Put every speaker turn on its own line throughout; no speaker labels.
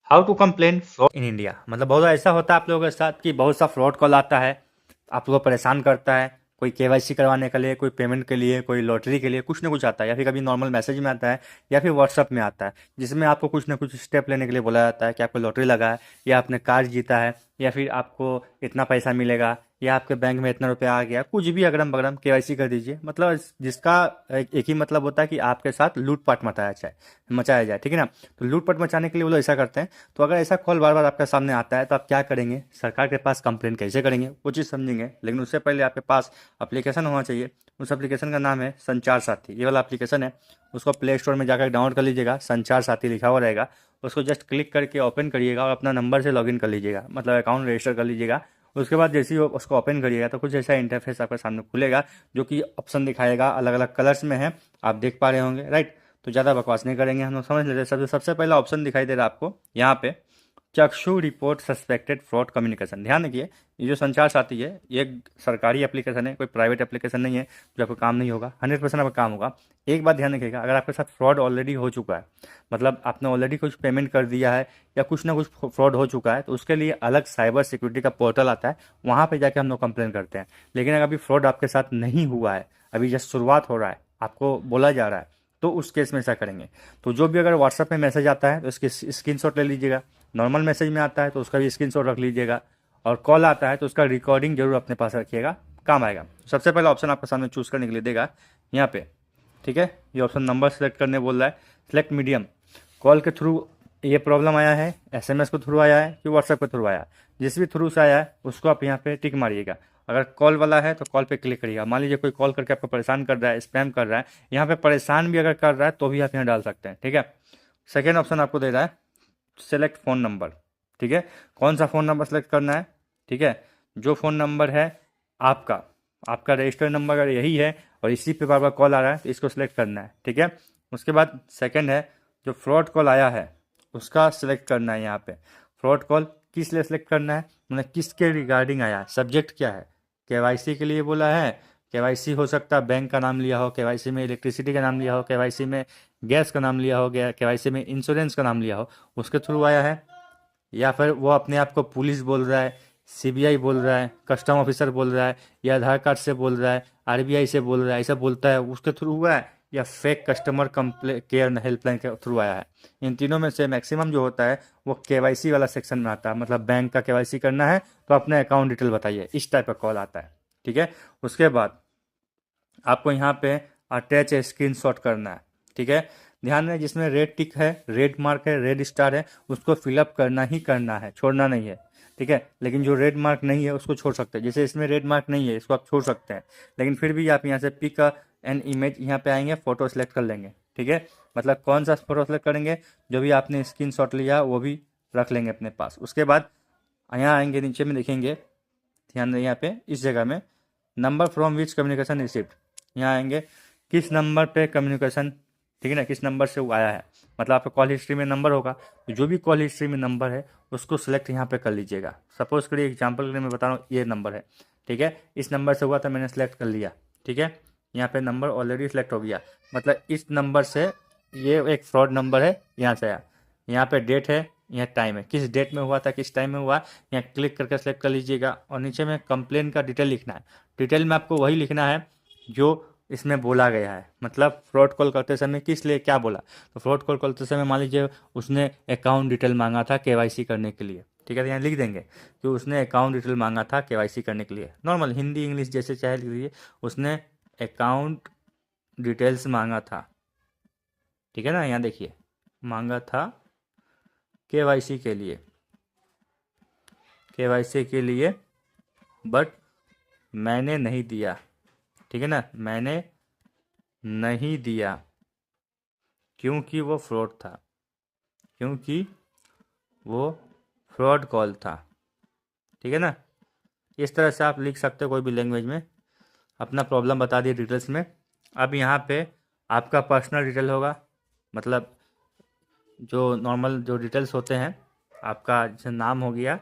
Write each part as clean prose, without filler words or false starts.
How to complain fraud in India. मतलब बहुत ऐसा होता है आप लोगों के साथ कि बहुत सा फ्रॉड कॉल आता है, आप लोगों को परेशान करता है। कोई केवाईसी करवाने के लिए, कोई पेमेंट के लिए, कोई लॉटरी के लिए, कुछ ना कुछ आता है, या फिर कभी नॉर्मल मैसेज में आता है, या फिर व्हाट्सअप में आता है, जिसमें आपको कुछ ना कुछ स्टेप लेने के लिए बोला जाता है कि आपको लॉटरी लगा है, या आपने कार जीता है, या फिर आपको इतना पैसा मिलेगा, या आपके बैंक में इतना रुपया आ गया, कुछ भी अगड़म बगड़म केवाईसी कर दीजिए। मतलब जिसका एक ही मतलब होता है कि आपके साथ लूटपाट मचाया जाए, ठीक है ना। तो लूटपाट मचाने के लिए वो लोग ऐसा करते हैं। तो अगर ऐसा कॉल बार बार आपके सामने आता है तो आप क्या करेंगे, सरकार के पास कंप्लेन कैसे करेंगे, वो चीज़ समझेंगे। लेकिन उससे पहले आपके पास एप्लीकेशन होना चाहिए। उस एप्लीकेशन का नाम है संचार साथी। ये वाला एप्लीकेशन है, उसको प्ले स्टोर में जाकर डाउनलोड कर लीजिएगा। संचार साथी लिखा हुआ रहेगा, उसको जस्ट क्लिक करके ओपन करिएगा और अपना नंबर से लॉगिन कर लीजिएगा, मतलब अकाउंट रजिस्टर कर लीजिएगा। उसके बाद जैसे ही उसको ओपन करिएगा तो कुछ ऐसा इंटरफेस आपके सामने खुलेगा, जो कि ऑप्शन दिखाएगा, अलग अलग कलर्स में है, आप देख पा रहे होंगे, राइट। तो ज़्यादा बकवास नहीं करेंगे, हम लोग समझ लेते हैं। सबसे सबसे पहला ऑप्शन दिखाई दे रहा है आपको यहाँ पे, चक्षु रिपोर्ट सस्पेक्टेड फ्रॉड कम्युनिकेशन। ध्यान रखिए, ये जो संचार साथी है ये एक सरकारी एप्लीकेशन है, कोई प्राइवेट एप्लीकेशन नहीं है जो आपको काम नहीं होगा। 100% आपका काम होगा। एक बात ध्यान रखिएगा, अगर आपके साथ फ्रॉड ऑलरेडी हो चुका है, मतलब आपने ऑलरेडी कुछ पेमेंट कर दिया है या कुछ ना कुछ फ्रॉड हो चुका है, तो उसके लिए अलग साइबर सिक्योरिटी का पोर्टल आता है, वहाँ पर जाके हम लोग कंप्लेन करते हैं। लेकिन अगर अभी फ्रॉड आपके साथ नहीं हुआ है, अभी जस्ट शुरुआत हो रहा है, आपको बोला जा रहा है, तो उस केस में ऐसा करेंगे। तो जो भी अगर व्हाट्सएप में मैसेज आता है तो इसकी स्क्रीनशॉट ले लीजिएगा। नॉर्मल मैसेज में आता है तो उसका भी स्क्रीनशॉट रख लीजिएगा। और कॉल आता है तो उसका रिकॉर्डिंग जरूर अपने पास रखिएगा, काम आएगा। सबसे पहला ऑप्शन आपके सामने चूज़ करने के लिए देगा यहाँ पे, ठीक है। ये ऑप्शन नंबर सेलेक्ट करने बोल रहा है। सेलेक्ट मीडियम, कॉल के थ्रू ये प्रॉब्लम आया है, एसएमएस के थ्रू आया है कि व्हाट्सएप के थ्रू आया है, जिस भी थ्रू से आया है उसको आप यहाँ पे टिक मारिएगा। अगर कॉल वाला है तो कॉल पे क्लिक करिएगा। मान लीजिए कोई कॉल करके आपको परेशान कर रहा है, स्पैम कर रहा है, यहाँ पे परेशान भी अगर कर रहा है तो भी आप यहाँ डाल सकते हैं, ठीक है। सेकेंड ऑप्शन आपको दे रहा है सेलेक्ट फ़ोन नंबर, ठीक है। कौन सा फ़ोन नंबर सेलेक्ट करना है, ठीक है। जो फ़ोन नंबर है आपका आपका रजिस्टर्ड नंबर अगर यही है और इसी पे बार बार कॉल आ रहा है तो इसको सिलेक्ट करना है, ठीक है। उसके बाद सेकंड है, जो फ्रॉड कॉल आया है उसका सिलेक्ट करना है। यहाँ पे फ्रॉड कॉल किस लिए सिलेक्ट करना है, मतलब किसके रिगार्डिंग आया है, सब्जेक्ट क्या है। केवाईसी के लिए बोला है, केवाईसी हो सकता है बैंक का नाम लिया हो, केवाईसी में इलेक्ट्रिसिटी का नाम लिया हो, केवाईसी में गैस का नाम लिया हो गया, केवाईसी में इंश्योरेंस का नाम लिया हो, उसके थ्रू आया है। या फिर वो अपने आप को पुलिस बोल रहा है, सीबीआई बोल रहा है, कस्टम ऑफिसर बोल रहा है, या आधार कार्ड से बोल रहा है, आरबीआई से बोल रहा है, ऐसा बोलता है, उसके थ्रू हुआ है, या फेक कस्टमर कंप्ले केयर हेल्पलाइन के थ्रू आया है। इन तीनों में से मैक्सिमम जो होता है वो केवाईसी वाला सेक्शन में आता है। मतलब बैंक का केवाईसी करना है तो अपने अकाउंट डिटेल बताइए, इस टाइप का कॉल आता है, ठीक है। उसके बाद आपको यहाँ पे अटैच स्क्रीनशॉट करना है, ठीक है। ध्यान में, जिसमें रेड टिक है, रेड मार्क है, रेड स्टार है, उसको फिलअप करना ही करना है, छोड़ना नहीं है, ठीक है। लेकिन जो रेड मार्क नहीं है उसको छोड़ सकते हैं। जैसे इसमें रेड मार्क नहीं है, इसको आप छोड़ सकते हैं, लेकिन फिर भी आप यहाँ से पिक एन इमेज, यहाँ पे आएंगे, फोटो सेलेक्ट कर लेंगे, ठीक है। मतलब कौन सा फोटो सेलेक्ट करेंगे, जो भी आपने स्क्रीनशॉट लिया वो भी रख लेंगे अपने पास। उसके बाद यहाँ आएंगे, नीचे में देखेंगे, ध्यान दें यहाँ पे इस जगह में, number from which communication receipt, यहाँ आएंगे किस नंबर पे कम्युनिकेशन, ठीक है ना, किस नंबर से वो आया है। मतलब आपका कॉल हिस्ट्री में नंबर होगा, तो जो भी कॉल हिस्ट्री में नंबर है उसको सिलेक्ट यहाँ पे कर लीजिएगा। सपोज करिए एग्जांपल के लिए मैं बता रहा हूँ, ये नंबर है, ठीक है, इस नंबर से हुआ था, मैंने सेलेक्ट कर लिया, ठीक है। यहाँ पे नंबर ऑलरेडी सेलेक्ट हो गया, मतलब इस नंबर से ये एक फ्रॉड नंबर है, यहाँ से आया। यहाँ पे डेट है, यहाँ टाइम है, किस डेट में हुआ था, किस टाइम में हुआ, यहाँ क्लिक करके सेलेक्ट कर लीजिएगा। और नीचे में कंप्लेन का डिटेल लिखना है। डिटेल में आपको वही लिखना है जो इसमें बोला गया है। मतलब फ्रॉड कॉल करते समय किस लिए क्या बोला, तो फ्रॉड कॉल करते समय मान लीजिए उसने अकाउंट डिटेल मांगा था केवाईसी करने के लिए, ठीक है। तो यहाँ लिख देंगे कि उसने अकाउंट डिटेल मांगा था केवाईसी करने के लिए, नॉर्मल हिंदी इंग्लिश जैसे चाहे लिख दीजिए, उसने अकाउंट डिटेल्स मांगा था, ठीक है ना। यहाँ देखिए, मांगा था केवाईसी के लिए, केवाईसी के लिए, बट मैंने नहीं दिया, ठीक है ना, मैंने नहीं दिया क्योंकि वो फ्रॉड था, क्योंकि वो फ्रॉड कॉल था, ठीक है ना। इस तरह से आप लिख सकते हो कोई भी लैंग्वेज में, अपना प्रॉब्लम बता दिए डिटेल्स में। अब यहाँ पे आपका पर्सनल डिटेल होगा, मतलब जो नॉर्मल जो डिटेल्स होते हैं, आपका जैसे नाम हो गया,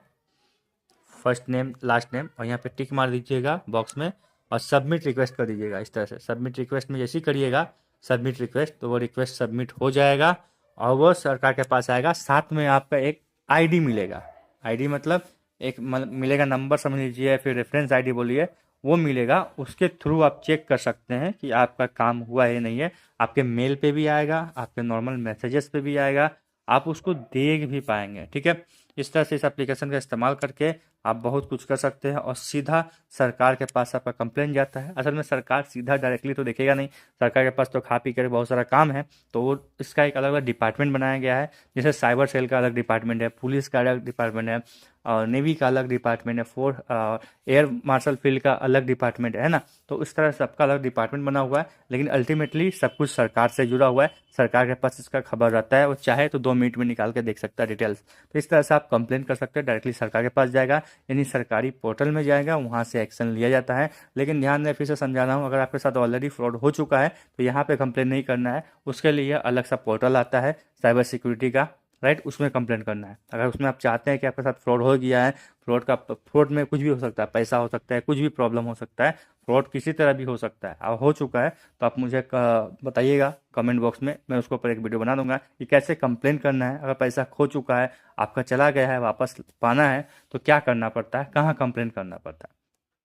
फर्स्ट नेम लास्ट नेम, और यहाँ पे टिक मार दीजिएगा बॉक्स में और सबमिट रिक्वेस्ट कर दीजिएगा। इस तरह से सबमिट रिक्वेस्ट में जैसे ही करिएगा सबमिट रिक्वेस्ट, तो वो रिक्वेस्ट सबमिट हो जाएगा और वो सरकार के पास आएगा। साथ में आपका एक आईडी मिलेगा। आईडी मतलब एक मिलेगा नंबर समझ लीजिए, फिर रेफरेंस आईडी बोलिए, वो मिलेगा। उसके थ्रू आप चेक कर सकते हैं कि आपका काम हुआ है नहीं है। आपके मेल पे भी आएगा, आपके नॉर्मल मैसेजेस पे भी आएगा, आप उसको देख भी पाएंगे। ठीक है, इस तरह से इस एप्लीकेशन का इस्तेमाल करके आप बहुत कुछ कर सकते हैं और सीधा सरकार के पास आपका कंप्लेंट जाता है। असल में सरकार सीधा डायरेक्टली तो देखेगा नहीं, सरकार के पास तो खा पी कर बहुत सारा काम है, तो वो इसका एक अलग अलग डिपार्टमेंट बनाया गया है। जैसे साइबर सेल का अलग डिपार्टमेंट है, पुलिस का अलग डिपार्टमेंट है, और नेवी का अलग डिपार्टमेंट है, एयर मार्शल फील्ड का अलग डिपार्टमेंट है ना। तो इस तरह सबका अलग डिपार्टमेंट बना हुआ है, लेकिन अल्टीमेटली सब कुछ सरकार से जुड़ा हुआ है। सरकार के पास इसका खबर रहता है, वो चाहे तो 2 मिनट में निकाल के देख सकता है डिटेल्स। तो इस तरह से आप कंप्लेन कर सकते हैं, डायरेक्टली सरकार के पास जाएगा, यानी सरकारी पोर्टल में जाएगा, वहाँ से एक्शन लिया जाता है। लेकिन ध्यान दें, फिर से समझा रहा हूँ, अगर आपके साथ ऑलरेडी फ्रॉड हो चुका है तो यहाँ पे कंप्लेन नहीं करना है। उसके लिए अलग सा पोर्टल आता है साइबर सिक्योरिटी का, राइट, उसमें कंप्लेंट करना है। अगर उसमें आप चाहते हैं कि आपके साथ फ्रॉड हो गया है, फ्रॉड में कुछ भी हो सकता है, पैसा हो सकता है, कुछ भी प्रॉब्लम हो सकता है, फ्रॉड किसी तरह भी हो सकता है, अब हो चुका है तो आप मुझे बताइएगा कमेंट बॉक्स में, मैं उसके ऊपर एक वीडियो बना दूंगा कि कैसे कंप्लेन करना है। अगर पैसा खो चुका है, आपका चला गया है, वापस पाना है तो क्या करना पड़ता है, कहाँ कंप्लेन करना पड़ता है।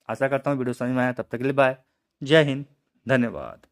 आशा करता हूँ वीडियो समझ में आया। तब तक के लिए बाय, जय हिंद, धन्यवाद।